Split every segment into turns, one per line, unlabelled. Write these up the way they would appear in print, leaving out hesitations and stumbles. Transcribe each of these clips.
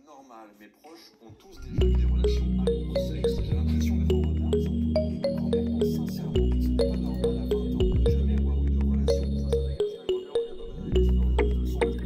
normal. Mes proches ont tous déjà eu des relations amoureuses. J'ai l'impression d'être en retard. Honnêtement, sincèrement, ce n'est pas normal à 20 ans de ne jamais avoir eu de relation. Ça dégage la grand-mère, on vient d'analyser sur le son.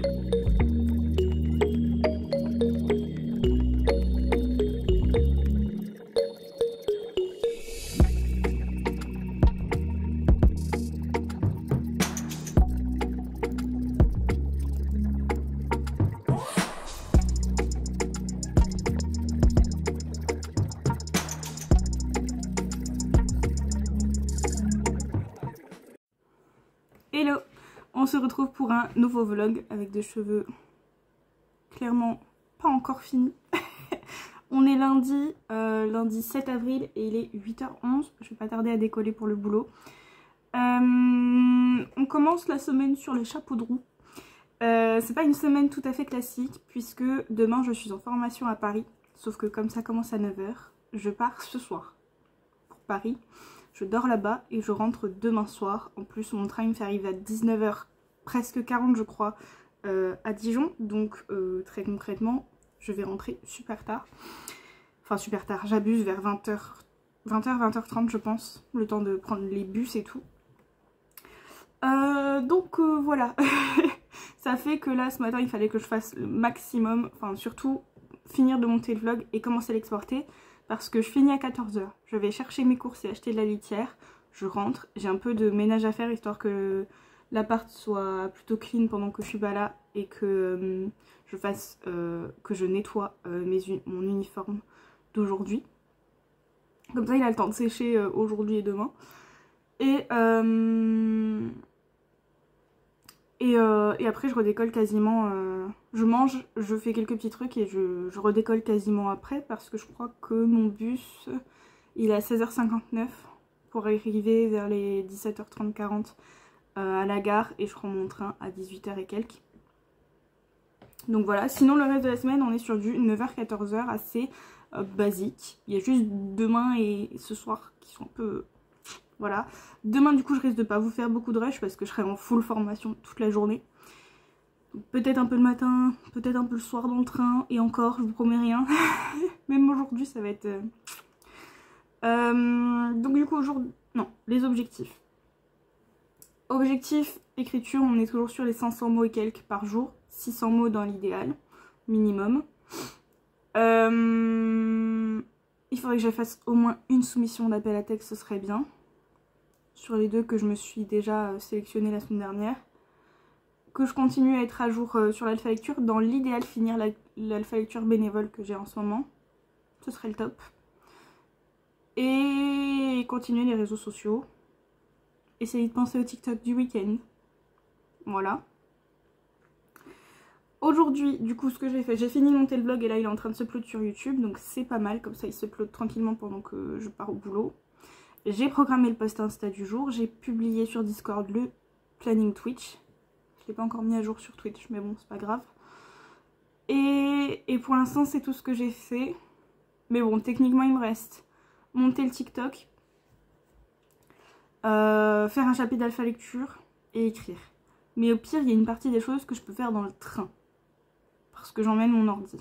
Hello, on se retrouve pour un nouveau vlog avec des cheveux clairement pas encore finis. On est lundi 7 avril et il est 8h11, je vais pas tarder à décoller pour le boulot. On commence la semaine sur les chapeaux de roue. C'est pas une semaine tout à fait classique puisque demain je suis en formation à Paris, sauf que comme ça commence à 9h, je pars ce soir pour Paris. Je dors là-bas et je rentre demain soir. En plus, mon train me fait arriver à 19h, presque 40 je crois, à Dijon. Donc très concrètement, je vais rentrer super tard. Enfin super tard, j'abuse, vers 20h, 20h30 je pense. Le temps de prendre les bus et tout. Donc voilà. Ça fait que là, ce matin, il fallait que je fasse le maximum. Enfin surtout, finir de monter le vlog et commencer à l'exporter. Parce que je finis à 14h, je vais chercher mes courses et acheter de la litière, je rentre, j'ai un peu de ménage à faire histoire que l'appart soit plutôt clean pendant que je suis pas là et que je nettoie mon uniforme d'aujourd'hui. Comme ça il a le temps de sécher aujourd'hui et demain. Et après je redécolle quasiment, je mange, je fais quelques petits trucs et je redécolle quasiment après parce que je crois que mon bus il est à 16h59 pour arriver vers les 17h30-40 à la gare et je prends mon train à 18h et quelques. Donc voilà, sinon le reste de la semaine on est sur du 9h-14h assez basique. Il y a juste demain et ce soir qui sont un peu... Voilà, demain du coup je risque de pas vous faire beaucoup de rush parce que je serai en full formation toute la journée. Peut-être un peu le matin, peut-être un peu le soir dans le train et encore je vous promets rien. Même aujourd'hui ça va être... Donc du coup aujourd'hui... Non, les objectifs. Objectif écriture, on est toujours sur les 500 mots et quelques par jour. 600 mots dans l'idéal, minimum. Il faudrait que je fasse au moins une soumission d'appel à texte, ce serait bien. Sur les deux que je me suis déjà sélectionnée la semaine dernière. Que je continue à être à jour sur l'alpha lecture. Dans l'idéal, finir l'alpha lecture bénévole que j'ai en ce moment. Ce serait le top. Et continuer les réseaux sociaux. Essayer de penser au TikTok du week-end. Voilà. Aujourd'hui, du coup, ce que j'ai fait, j'ai fini de monter le vlog et là il est en train de se upload sur YouTube. Donc c'est pas mal, comme ça il se upload tranquillement pendant que je pars au boulot. J'ai programmé le post Insta du jour, j'ai publié sur Discord le planning Twitch. Je l'ai pas encore mis à jour sur Twitch, mais bon, c'est pas grave. Et pour l'instant, c'est tout ce que j'ai fait. Mais bon, techniquement, il me reste monter le TikTok, faire un chapitre d'alpha lecture et écrire. Mais au pire, il y a une partie des choses que je peux faire dans le train. Parce que j'emmène mon ordi.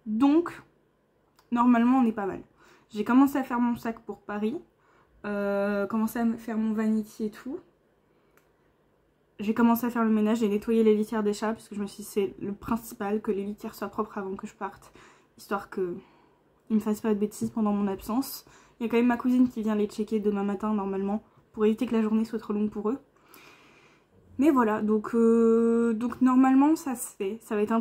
Donc, normalement, on est pas mal. J'ai commencé à faire mon sac pour Paris, commencé à faire mon vanity et tout. J'ai commencé à faire le ménage et nettoyer les litières des chats parce que je me suis dit c'est le principal, que les litières soient propres avant que je parte, histoire qu'ils ne me fassent pas de bêtises pendant mon absence. Il y a quand même ma cousine qui vient les checker demain matin normalement pour éviter que la journée soit trop longue pour eux. Mais voilà, donc normalement ça se fait. Ça va être un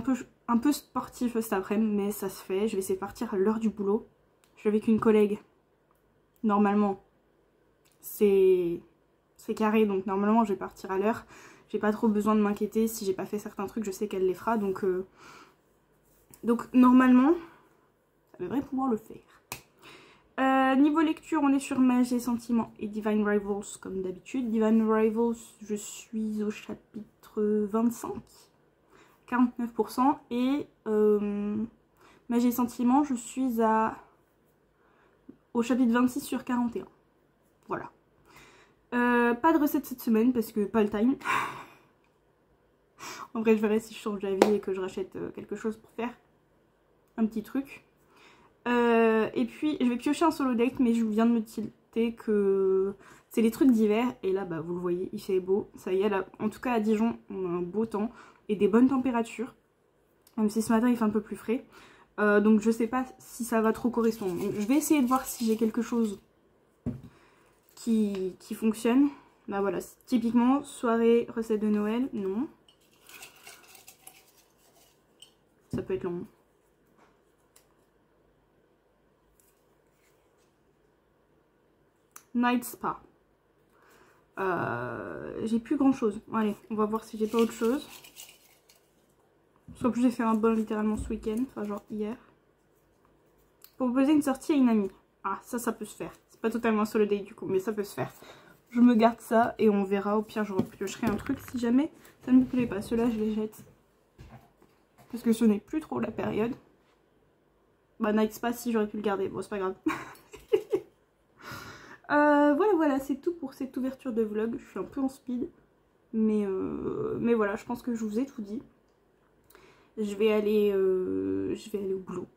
peu sportif cet après-midi, mais ça se fait. Je vais essayer de partir à l'heure du boulot. Je suis avec une collègue. Normalement, c'est carré, donc normalement je vais partir à l'heure. J'ai pas trop besoin de m'inquiéter. Si j'ai pas fait certains trucs, je sais qu'elle les fera. Donc normalement, ça devrait pouvoir le faire. Niveau lecture, on est sur Magie et Sentiments et Divine Rivals comme d'habitude. Divine Rivals, je suis au chapitre 25, 49%. Et Magie et Sentiments, je suis au chapitre 26 sur 41. Voilà. Pas de recette cette semaine parce que pas le time. En vrai je verrai si je change d'avis et que je rachète quelque chose pour faire. un petit truc. Et puis je vais piocher un solo date, mais je viens de me tilter que c'est les trucs d'hiver. Et là bah vous le voyez, il fait beau. Ça y est, là, en tout cas à Dijon on a un beau temps et des bonnes températures. Même si ce matin il fait un peu plus frais. Donc je sais pas si ça va trop correspondre. Donc je vais essayer de voir si j'ai quelque chose qui fonctionne. Bah voilà, typiquement soirée recette de Noël, non. Ça peut être long. Night Spa. J'ai plus grand chose. Allez, on va voir si j'ai pas autre chose. Parce qu'en plus j'ai fait un bain littéralement ce week-end, enfin genre hier. Proposer une sortie à une amie. Ah ça peut se faire. C'est pas totalement solo date du coup, mais ça peut se faire. Je me garde ça et on verra. Au pire je repiocherai un truc si jamais ça ne me plaît pas. Ceux-là je les jette. Parce que ce n'est plus trop la période. Bah Night Spa si j'aurais pu le garder. Bon c'est pas grave. Voilà, c'est tout pour cette ouverture de vlog. Je suis un peu en speed. Mais voilà, je pense que je vous ai tout dit. Je vais aller au boulot.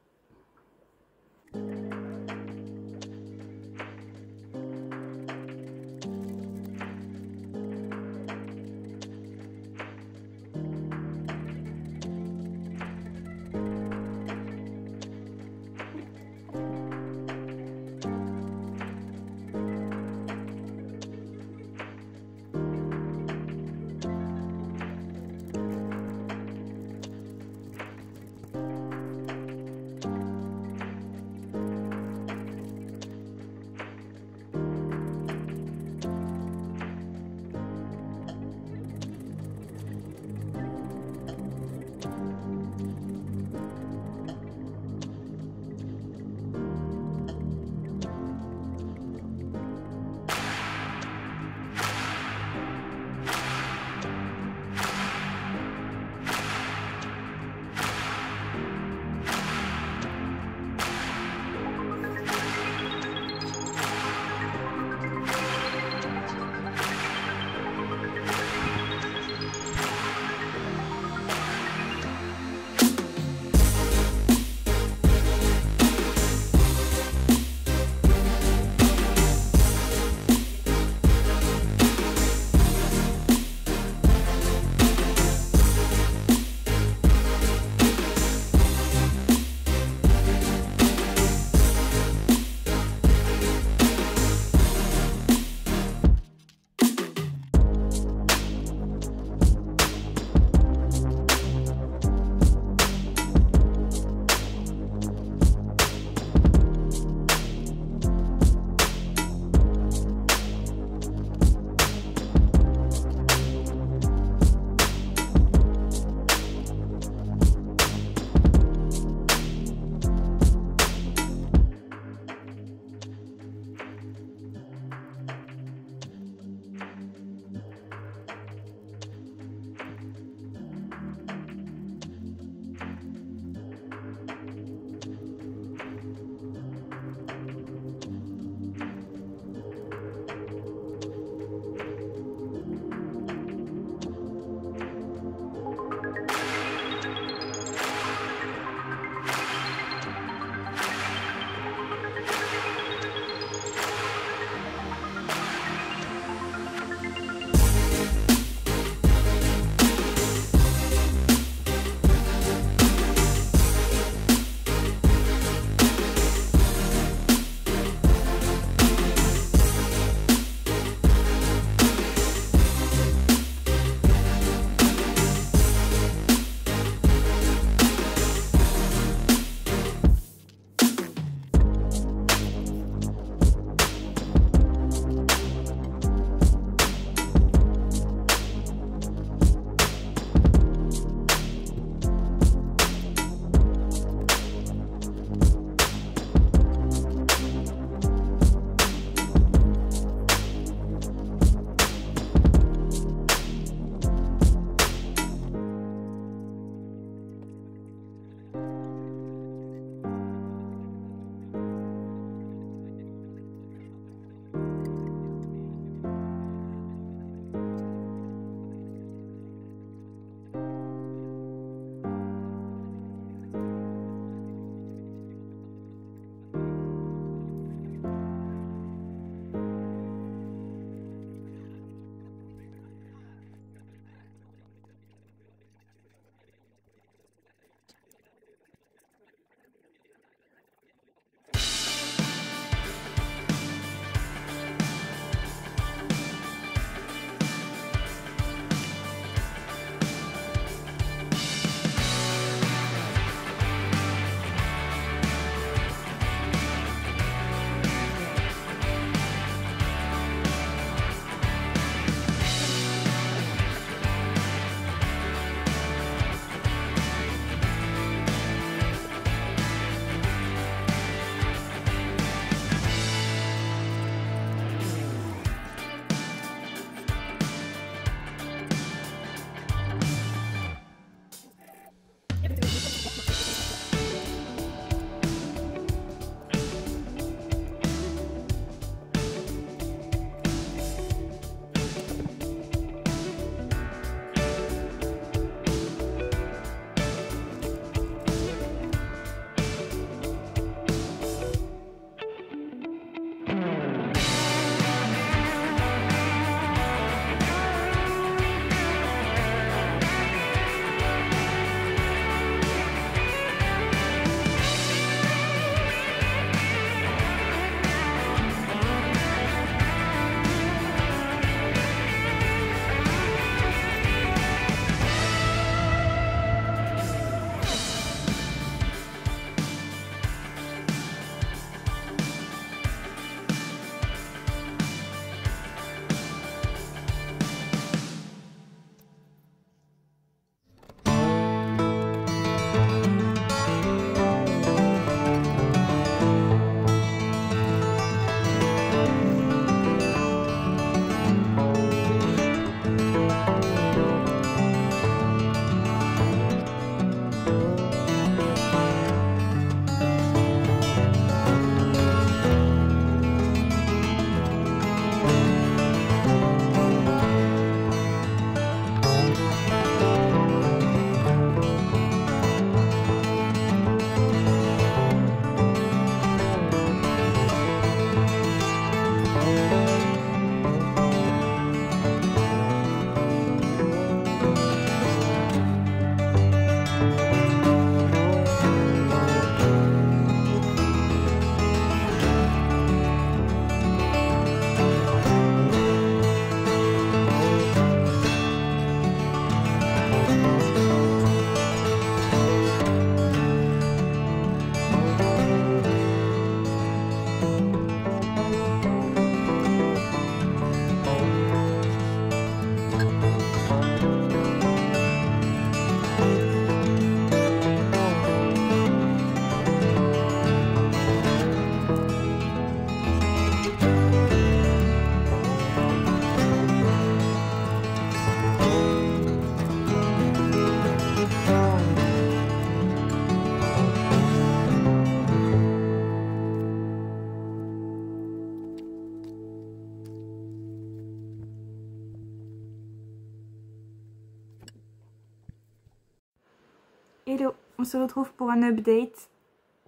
se retrouve pour un update.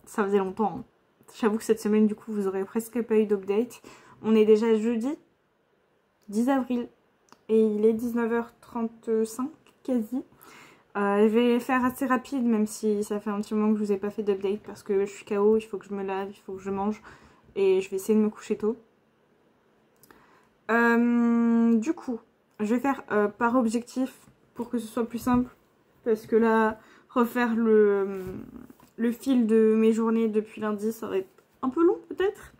Ça faisait longtemps, hein. J'avoue que cette semaine, du coup, vous aurez presque pas eu d'update. On est déjà jeudi 10 avril et il est 19h35 quasi. Je vais faire assez rapide, même si ça fait un petit moment que je vous ai pas fait d'update parce que je suis KO, il faut que je me lave, il faut que je mange et je vais essayer de me coucher tôt. Du coup, je vais faire par objectif pour que ce soit plus simple parce que là, refaire le fil de mes journées depuis lundi, ça va être un peu long peut-être.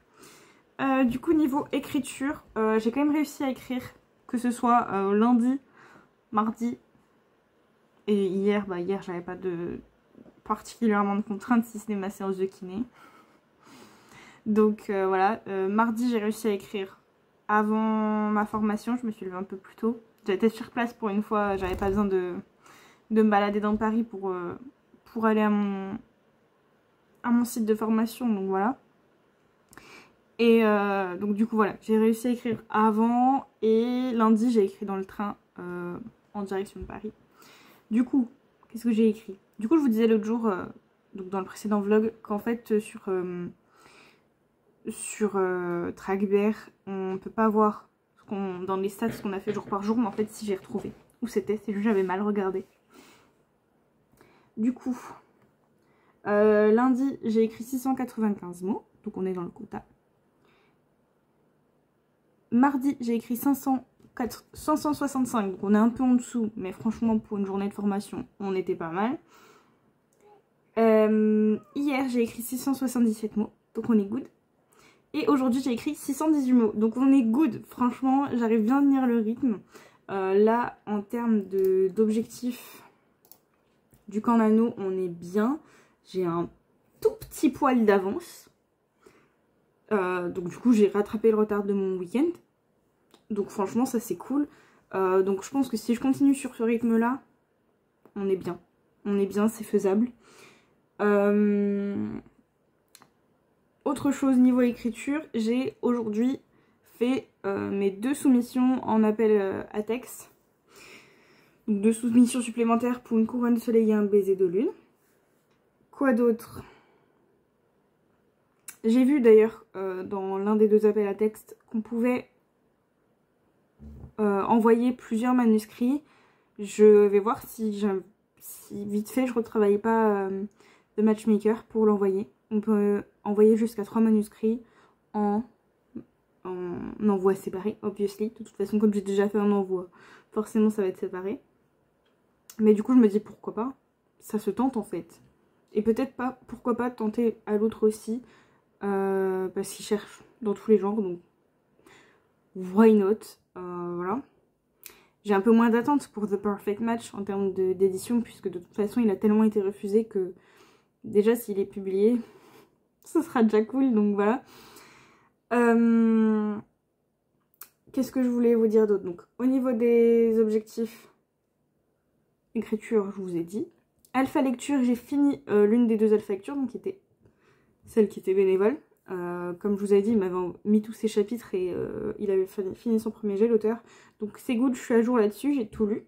Du coup, niveau écriture, j'ai quand même réussi à écrire, que ce soit lundi, mardi et hier. Bah hier, j'avais pas particulièrement de contraintes si ce n'est ma séance de kiné. Donc voilà, mardi, j'ai réussi à écrire avant ma formation. Je me suis levée un peu plus tôt. J'étais sur place pour une fois, j'avais pas besoin de me balader dans Paris pour aller à mon site de formation, donc voilà. Et donc du coup voilà, j'ai réussi à écrire avant et lundi j'ai écrit dans le train en direction de Paris. Du coup, qu'est-ce que j'ai écrit? Du coup je vous disais l'autre jour, donc dans le précédent vlog, qu'en fait sur Trackbear, on peut pas voir dans les stats ce qu'on a fait jour par jour, mais en fait si j'ai retrouvé où c'était, c'est juste j'avais mal regardé. Du coup, lundi j'ai écrit 695 mots, donc on est dans le quota. Mardi, j'ai écrit 565, donc on est un peu en dessous, mais franchement, pour une journée de formation, on était pas mal. Hier, j'ai écrit 677 mots, donc on est good. Et aujourd'hui, j'ai écrit 618 mots, donc on est good. Franchement, j'arrive bien à tenir le rythme. Là, en termes d'objectifs du camp nano, on est bien. J'ai un tout petit poil d'avance. Donc du coup j'ai rattrapé le retard de mon week-end, donc franchement ça c'est cool. Donc je pense que si je continue sur ce rythme là, on est bien, c'est faisable. Autre chose niveau écriture, j'ai aujourd'hui fait mes 2 soumissions en appel à texte, donc 2 soumissions supplémentaires pour une couronne de soleil et un baiser de lune. Quoi d'autre? J'ai vu d'ailleurs dans l'un des 2 appels à texte qu'on pouvait envoyer plusieurs manuscrits. Je vais voir si vite fait je retravaille pas de matchmaker pour l'envoyer. On peut envoyer jusqu'à 3 manuscrits en envoi séparé, obviously. De toute façon, comme j'ai déjà fait un envoi, forcément ça va être séparé. Mais du coup je me dis pourquoi pas, ça se tente en fait. Et peut-être pas, pourquoi pas tenter à l'autre aussi. Parce qu'ils cherchent dans tous les genres, donc why not. Voilà. J'ai un peu moins d'attente pour The Perfect Match en termes d'édition, puisque de toute façon il a tellement été refusé que déjà s'il est publié, ce sera déjà cool, donc voilà. Qu'est-ce que je voulais vous dire d'autre? Donc au niveau des objectifs écriture, je vous ai dit. Alpha lecture, j'ai fini l'une des 2 alpha lectures, donc celle qui était bénévole. Comme je vous avais dit, il m'avait mis tous ses chapitres et il avait fini son premier jet, l'auteur. Donc c'est good, je suis à jour là-dessus, j'ai tout lu.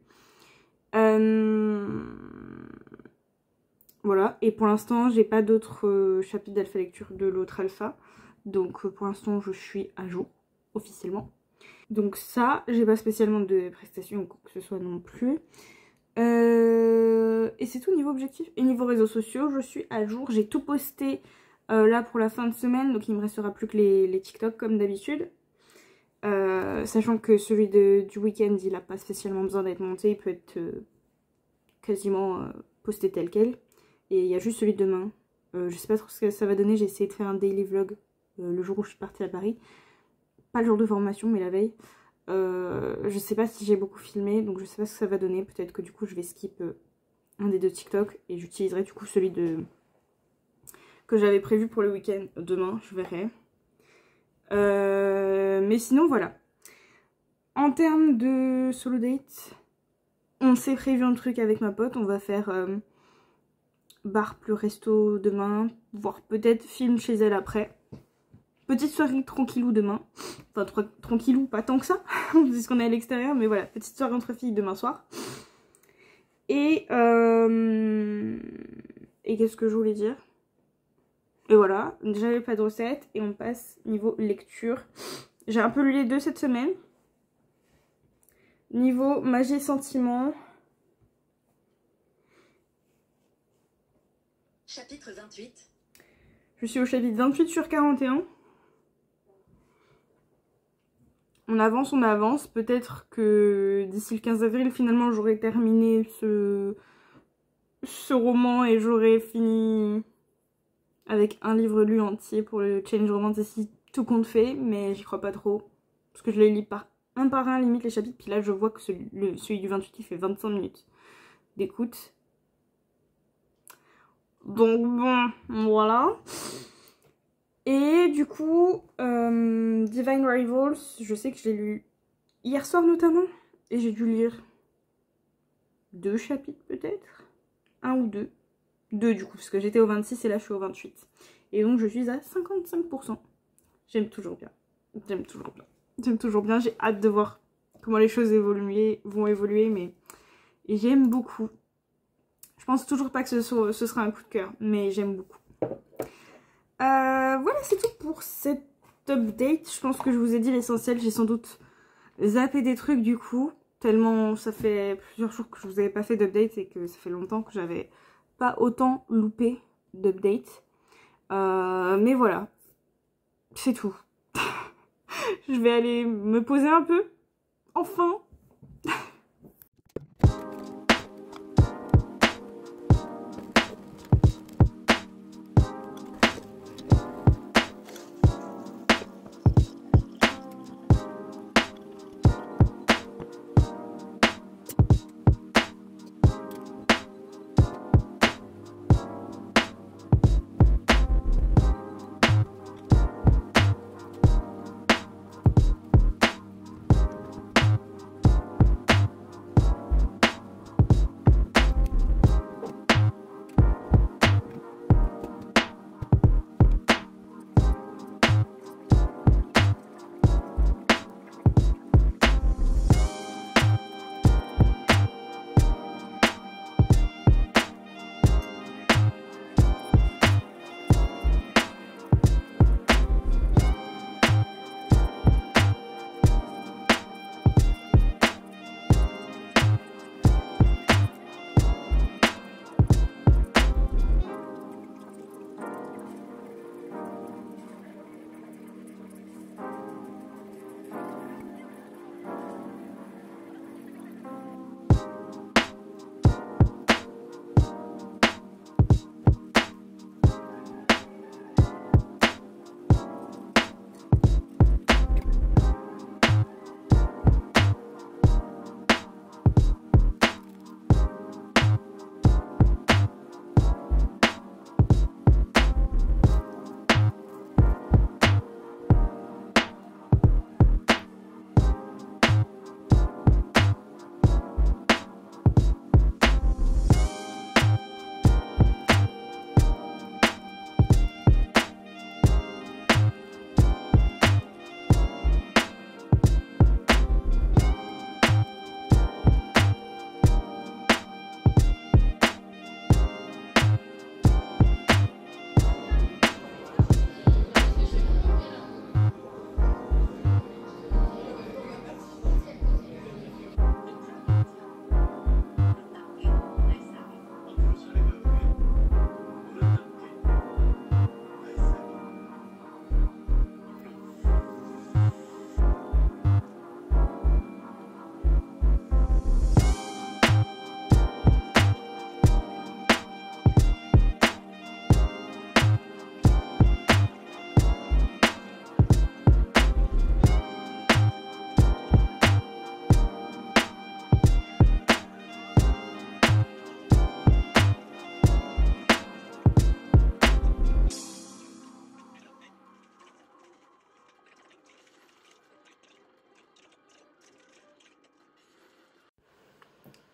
Voilà, et pour l'instant, j'ai pas d'autres chapitres d'alpha lecture de l'autre alpha. Donc pour l'instant, je suis à jour, officiellement. Donc ça, j'ai pas spécialement de prestations ou quoi que ce soit non plus. Et c'est tout niveau objectif. Et niveau réseaux sociaux, je suis à jour, j'ai tout posté. Là pour la fin de semaine, donc il me restera plus que les TikTok comme d'habitude. Sachant que celui du week-end il n'a pas spécialement besoin d'être monté, il peut être quasiment posté tel quel. Et il y a juste celui de demain. Je sais pas trop ce que ça va donner, j'ai essayé de faire un daily vlog le jour où je suis partie à Paris. Pas le jour de formation mais la veille. Je sais pas si j'ai beaucoup filmé, donc je sais pas ce que ça va donner. Peut-être que du coup je vais skip un des 2 TikTok et j'utiliserai du coup celui que j'avais prévu pour le week-end demain, je verrai. Mais sinon voilà. En termes de solo date, on s'est prévu un truc avec ma pote, on va faire bar plus resto demain, voire peut-être film chez elle après. Petite soirée tranquillou demain, enfin tranquillou pas tant que ça, puisqu'on est à l'extérieur, mais voilà, petite soirée entre filles demain soir. Et Et qu'est-ce que je voulais dire? Et voilà, j'avais pas de recette et on passe niveau lecture. J'ai un peu lu les deux cette semaine. Niveau magie et sentiments.
Chapitre 28.
Je suis au chapitre 28 sur 41. On avance. Peut-être que d'ici le 15 avril, finalement, j'aurai terminé ce roman et j'aurai fini avec un livre lu entier pour le Change Romance ici, tout compte fait, mais j'y crois pas trop. Parce que je les lis par un, limite les chapitres. Puis là, je vois que celui du 28, il fait 25 minutes d'écoute. Donc bon, voilà. Et du coup, Divine Rivals, je sais que je l'ai lu hier soir notamment. Et j'ai dû lire 2 chapitres peut-être. 1 ou 2. 2 du coup, parce que j'étais au 26 et là je suis au 28. Et donc je suis à 55%. J'aime toujours bien. J'ai hâte de voir comment les choses vont évoluer, mais j'aime beaucoup. Je pense toujours pas que ce sera un coup de cœur, mais j'aime beaucoup. Voilà, c'est tout pour cette update. Je pense que je vous ai dit l'essentiel. J'ai sans doute zappé des trucs du coup, tellement ça fait plusieurs jours que je vous avais pas fait d'update et que ça fait longtemps que j'avais pas autant loupé d'update. Mais voilà, c'est tout. Je vais aller me poser un peu, enfin.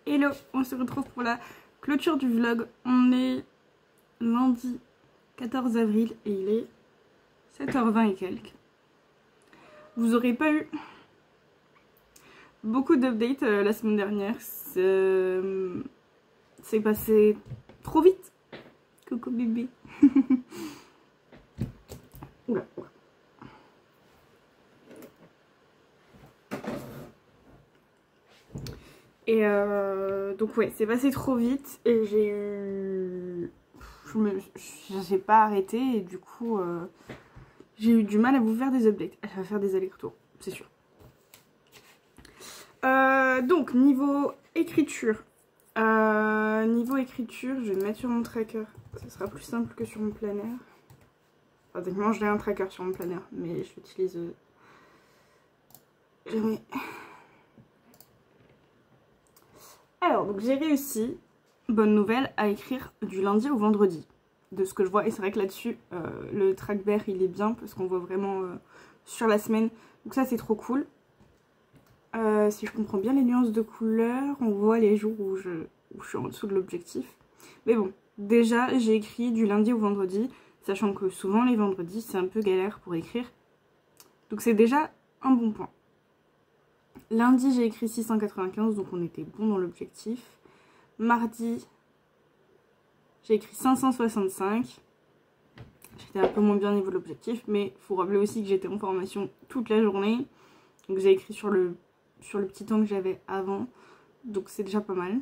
Hello, on se retrouve pour la clôture du vlog. On est lundi 14 avril et il est 7h20 et quelques. Vous aurez pas eu beaucoup d'updates la semaine dernière. C'est passé trop vite. Coucou bébé. Oula, oula. Et donc ouais, c'est passé trop vite et j'ai eu... J'ai pas arrêté et du coup j'ai eu du mal à vous faire des updates. À faire des allers-retours, c'est sûr. Donc niveau écriture. Niveau écriture, je vais me mettre sur mon tracker. Ce sera plus simple que sur mon planner. Enfin, techniquement, j'ai un tracker sur mon planner, mais je l'utilise jamais. Alors, donc j'ai réussi, bonne nouvelle, à écrire du lundi au vendredi. De ce que je vois, et c'est vrai que là-dessus, le trackbar il est bien parce qu'on voit vraiment sur la semaine. Donc ça, c'est trop cool. Si je comprends bien les nuances de couleurs, on voit les jours où je suis en dessous de l'objectif. Mais bon, déjà j'ai écrit du lundi au vendredi, sachant que souvent les vendredis c'est un peu galère pour écrire. Donc c'est déjà un bon point. Lundi j'ai écrit 695, donc on était bon dans l'objectif. Mardi j'ai écrit 565. J'étais un peu moins bien au niveau de l'objectif, mais il faut rappeler aussi que j'étais en formation toute la journée. Donc j'ai écrit sur le petit temps que j'avais avant, donc c'est déjà pas mal.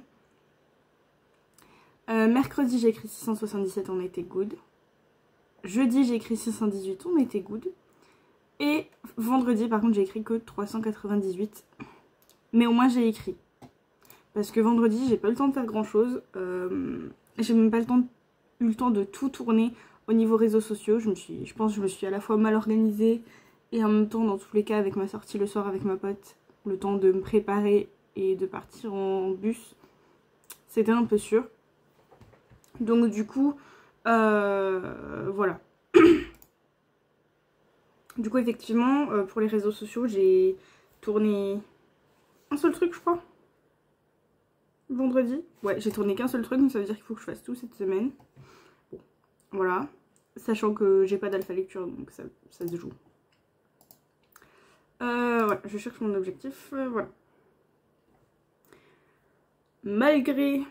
Mercredi j'ai écrit 677, on était good. Jeudi j'ai écrit 618, on était good. Et vendredi par contre j'ai écrit que 398, mais au moins j'ai écrit. Parce que vendredi j'ai pas eu le temps de faire grand chose, j'ai même pas eu le temps de tout tourner au niveau réseaux sociaux. Je pense que je me suis à la fois mal organisée et en même temps dans tous les cas avec ma sortie le soir avec ma pote, le temps de me préparer et de partir en bus, c'était un peu sûr. Donc du coup, voilà. Du coup effectivement, pour les réseaux sociaux, j'ai tourné un seul truc je crois. Vendredi. Ouais, j'ai tourné qu'un seul truc, donc ça veut dire qu'il faut que je fasse tout cette semaine. Bon, voilà. Sachant que j'ai pas d'alpha lecture, donc ça se joue. Ouais, je cherche mon objectif, voilà. Malgré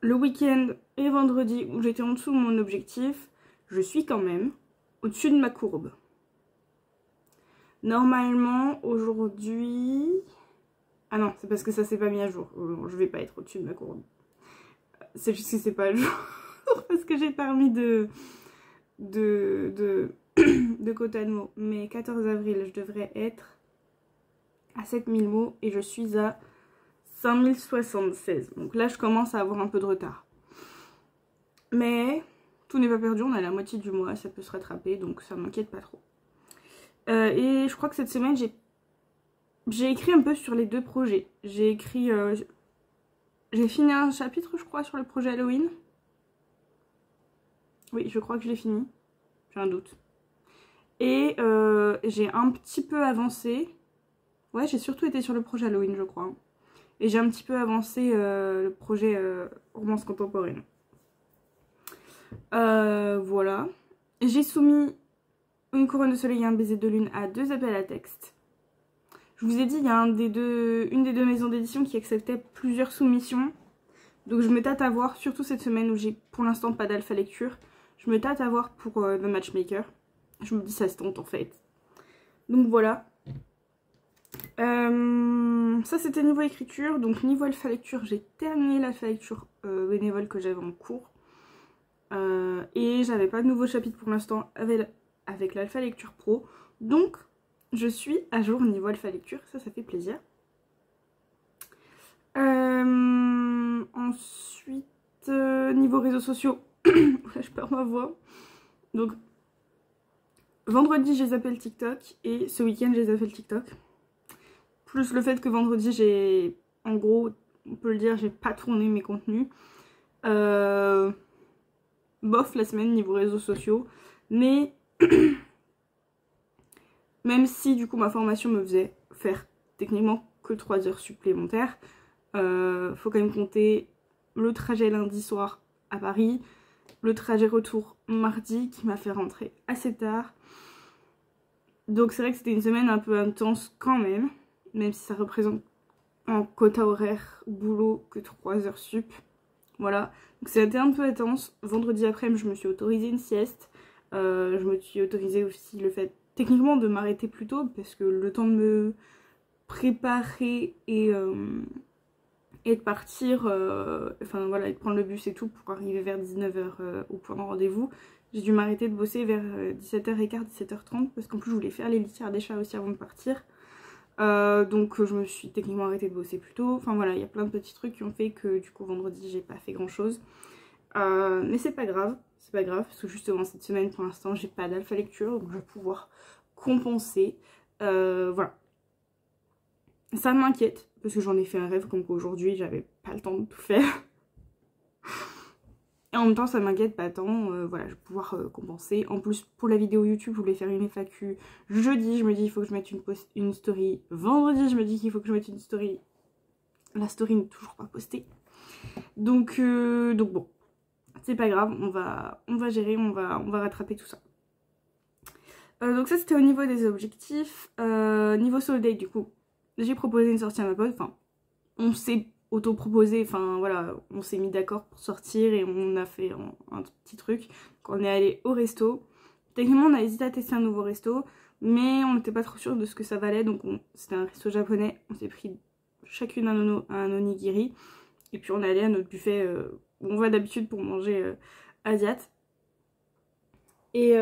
le week-end et vendredi où j'étais en dessous de mon objectif, je suis quand même au-dessus de ma courbe. Normalement, aujourd'hui... Ah non, c'est parce que ça s'est pas mis à jour. Je vais pas être au-dessus de ma courbe. C'est juste que c'est pas à jour. Parce que j'ai pas remis de quota de mots. Mais 14 avril, je devrais être à 7000 mots et je suis à 5076. Donc là, je commence à avoir un peu de retard. Mais tout n'est pas perdu, on est à la moitié du mois, ça peut se rattraper, donc ça m'inquiète pas trop. Et je crois que cette semaine, j'ai écrit un peu sur les deux projets. J'ai écrit... j'ai fini un chapitre, je crois, sur le projet Halloween. Oui, je crois que je l'ai fini. J'ai un doute. Et j'ai un petit peu avancé. Ouais, j'ai surtout été sur le projet Halloween, je crois. Et j'ai un petit peu avancé le projet romance contemporaine. Voilà. J'ai soumis une couronne de soleil et un baiser de lune à 2 appels à texte. Je vous ai dit, il y a une des deux maisons d'édition qui acceptait plusieurs soumissions. Donc je me tâte à voir, surtout cette semaine où j'ai pour l'instant pas d'alpha lecture. Je me tâte à voir pour The Matchmaker. Je me dis ça se tente en fait. Donc voilà. Ça c'était niveau écriture. Donc niveau alpha lecture, j'ai terminé l'alpha lecture bénévole que j'avais en cours. Et j'avais pas de nouveau chapitre pour l'instant avec l'alpha lecture pro. Donc je suis à jour niveau alpha lecture, ça fait plaisir. Ensuite, niveau réseaux sociaux, je perds ma voix. Donc, vendredi, j'ai zappé le TikTok et ce week-end, j'ai zappé le TikTok. Plus le fait que vendredi, j'ai, en gros, on peut le dire, j'ai pas tourné mes contenus. Bof la semaine niveau réseaux sociaux. Mais, même si du coup ma formation me faisait faire techniquement que 3 heures supplémentaires, faut quand même compter le trajet lundi soir à Paris, le trajet retour mardi qui m'a fait rentrer assez tard. Donc c'est vrai que c'était une semaine un peu intense quand même si ça représente en quota horaire boulot que 3 heures sup. Voilà, donc c'était un peu intense. Vendredi après, je me suis autorisé une sieste. Je me suis autorisé aussi le fait techniquement de m'arrêter plus tôt parce que le temps de me préparer et de partir, enfin voilà, et de prendre le bus et tout pour arriver vers 19h au point de rendez-vous. J'ai dû m'arrêter de bosser vers 17h15, 17h30 parce qu'en plus je voulais faire les litières des chats aussi avant de partir. Donc je me suis techniquement arrêtée de bosser plus tôt. Enfin voilà, il y a plein de petits trucs qui ont fait que du coup vendredi j'ai pas fait grand chose. Mais c'est pas grave parce que justement cette semaine pour l'instant j'ai pas d'alpha lecture donc je vais pouvoir compenser. Voilà. Ça m'inquiète parce que j'en ai fait un rêve comme qu'aujourd'hui j'avais pas le temps de tout faire. Et en même temps ça m'inquiète pas tant, voilà, je vais pouvoir compenser. En plus pour la vidéo YouTube je voulais faire une FAQ jeudi, je me dis il faut que je mette une story. Vendredi je me dis qu'il faut que je mette une story. La story n'est toujours pas postée. Donc bon, c'est pas grave, on va gérer, on va rattraper tout ça. Donc ça c'était au niveau des objectifs. Niveau soul date du coup, j'ai proposé une sortie à ma pote, enfin on s'est auto-proposé, enfin voilà, on s'est mis d'accord pour sortir et on a fait un petit truc. Donc, on est allé au resto. Techniquement on a hésité à tester un nouveau resto, mais on n'était pas trop sûr de ce que ça valait, donc c'était un resto japonais, on s'est pris chacune un onigiri, et puis on est allé à notre buffet où on va d'habitude pour manger asiat. Et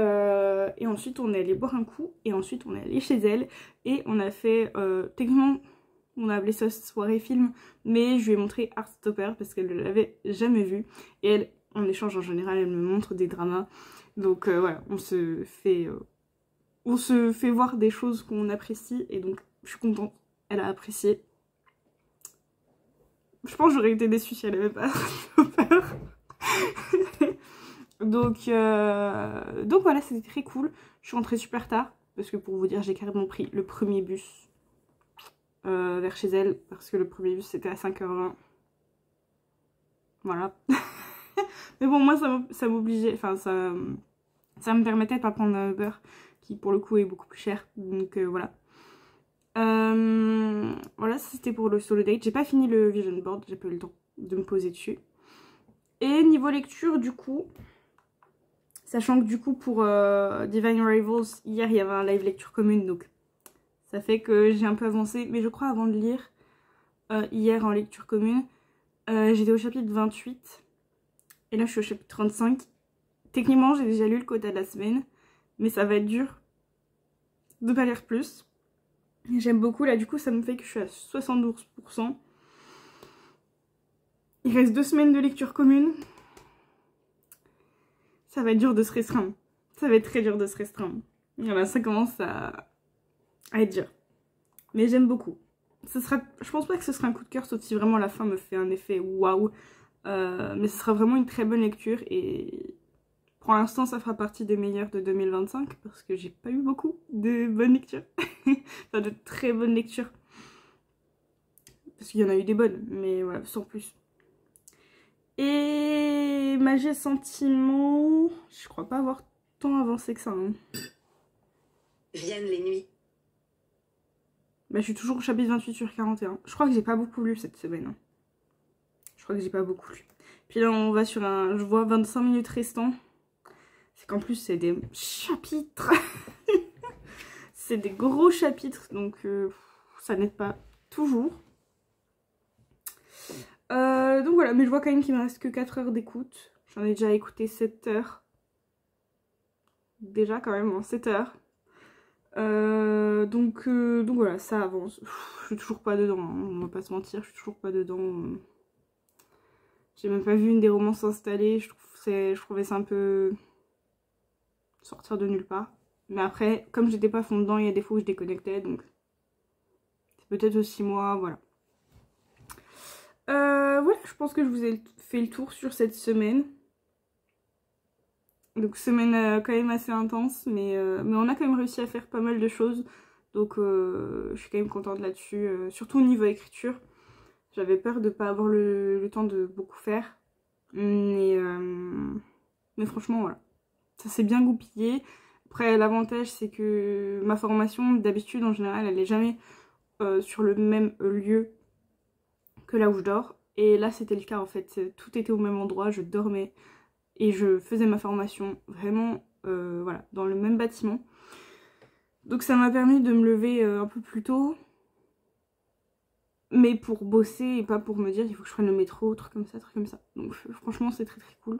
ensuite on est allé boire un coup, et ensuite on est allé chez elle, et on a fait, techniquement on a appelé ça soirée film, mais je lui ai montré Heartstopper parce qu'elle ne l'avait jamais vu, et elle, en échange en général, elle me montre des dramas, donc voilà, on se fait voir des choses qu'on apprécie, et donc je suis contente, elle a apprécié. Je pense que j'aurais été déçue si elle avait pas Heartstopper. Donc voilà, c'était très cool. Je suis rentrée super tard parce que pour vous dire j'ai carrément pris le premier bus vers chez elle parce que le premier bus c'était à 5h20. Voilà. Mais bon, moi ça m'obligeait, enfin ça me permettait de pas prendre un Uber qui pour le coup est beaucoup plus cher. Donc voilà. Voilà, c'était pour le solo date. J'ai pas fini le vision board, j'ai pas eu le temps de me poser dessus. Et niveau lecture du coup, sachant que du coup pour Divine Rivals, hier il y avait un live lecture commune, donc ça fait que j'ai un peu avancé. Mais je crois avant de lire hier en lecture commune, j'étais au chapitre 28. Et là je suis au chapitre 35. Techniquement j'ai déjà lu le quota de la semaine, mais ça va être dur de pas lire plus. J'aime beaucoup, là du coup ça me fait que je suis à 72%. Il reste 2 semaines de lecture commune. Ça va être dur de se restreindre. Ça va être très dur de se restreindre. Voilà, ça commence à être dur. Mais j'aime beaucoup. Je pense pas que ce sera un coup de cœur, sauf si vraiment la fin me fait un effet waouh. Mais ce sera vraiment une très bonne lecture. Et pour l'instant, ça fera partie des meilleures de 2025. Parce que j'ai pas eu beaucoup de bonnes lectures. Enfin, de très bonnes lectures. Parce qu'il y en a eu des bonnes, mais voilà, sans plus. Et Magie et Sentiments, je crois pas avoir tant avancé que ça. Hein.
Viennent les nuits.
Bah, je suis toujours au chapitre 28 sur 41. Je crois que j'ai pas beaucoup lu cette semaine. Hein. Je crois que j'ai pas beaucoup lu. Puis là, on va sur un... Je vois 25 minutes restants. C'est qu'en plus, c'est des chapitres. C'est des gros chapitres, donc ça n'aide pas toujours. Donc voilà, mais je vois quand même qu'il me reste que 4 heures d'écoute. J'en ai déjà écouté 7 heures. Déjà quand même, 7 heures. Donc voilà, ça avance. Je suis toujours pas dedans, hein, on va pas se mentir, je suis toujours pas dedans. J'ai même pas vu une des romances s'installer, je trouvais ça un peu sortir de nulle part. Mais après, comme j'étais pas fond dedans, il y a des fois où je déconnectais, donc c'est peut-être aussi moi, voilà. Voilà, je pense que je vous ai fait le tour sur cette semaine. Donc semaine quand même assez intense, mais on a quand même réussi à faire pas mal de choses. Donc je suis quand même contente là-dessus, surtout au niveau écriture. J'avais peur de pas avoir le temps de beaucoup faire. Mais franchement voilà, ça s'est bien goupillé. Après l'avantage c'est que ma formation d'habitude en général elle est jamais sur le même lieu que là où je dors. Et là c'était le cas en fait, tout était au même endroit, je dormais et je faisais ma formation vraiment voilà, dans le même bâtiment. Donc ça m'a permis de me lever un peu plus tôt, mais pour bosser et pas pour me dire il faut que je prenne le métro, truc comme ça, truc comme ça. Donc franchement c'est très très cool.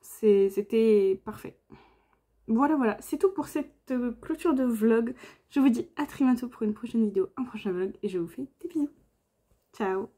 C'était parfait. Voilà, c'est tout pour cette clôture de vlog. Je vous dis à très bientôt pour une prochaine vidéo, un prochain vlog, et je vous fais des bisous. Ciao.